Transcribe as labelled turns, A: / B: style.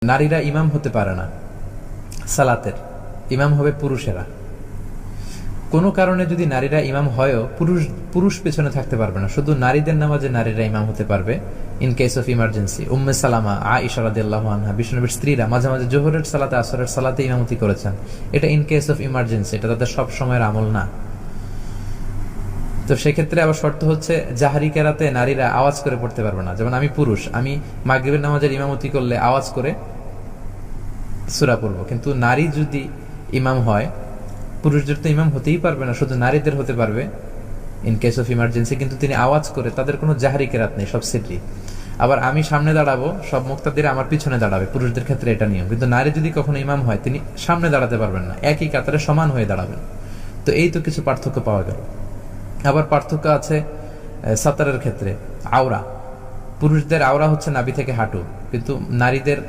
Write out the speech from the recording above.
A: নারীরা ইমাম হতে পারে না, সালাতের ইমাম হবে পুরুষেরা। কোনো কারণে যদি নারীরা ইমাম হয়ও পুরুষ পেছনে থাকতে পারবে না, শুধু নারীদের নামাজে নারীরা ইমাম হতে পারবে in case of emergency. Umm Salama, Aisha রাদিয়াল্লাহু আনহা, বিশ্বনবীর স্ত্রীরা মাঝে মাঝে জোহরের সালাতে আসরের সালাতে ইমামতি করেছেন। এটা ইন কেস অফ ইমার্জেন্সি, এটা তাদের সব সময়ের আমল না। তো সেক্ষেত্রে আবার শর্ত হচ্ছে জাহারি কেরাতে নারীরা আওয়াজ করে পড়তে পারবে না। যেমন আমি পুরুষ, আমি মাগরিবের নামাজের ইমামতি করলে আওয়াজ করে সূরা পড়বো, কিন্তু নারী যদি ইমাম হয়, পুরুষদের তো ইমাম হতেই পারবে না, শুধু নারীদের হতে পারবে ইন কেস অফ ইমার্জেন্সি, কিন্তু তিনি আওয়াজ করে, তাদের কোনো জাহারি কেরাত নেই, সব সিররি। আবার আমি সামনে দাঁড়াবো, সব মুক্তাদির আমার পিছনে দাঁড়াবে, পুরুষদের ক্ষেত্রে এটা নিয়ম। কিন্তু নারী যদি কখনো ইমাম হয়, তিনি সামনে দাঁড়াতে পারবেন না, একই কাতারে সমান হয়ে দাঁড়াবেন। তো এই তো কিছু পার্থক্য পাওয়া গেল। আবার পার্থক্য আছে সাতারের ক্ষেত্রে। আওরা, পুরুষদের আওরা হচ্ছে নাভি থেকে হাঁটু, কিন্তু নারীদের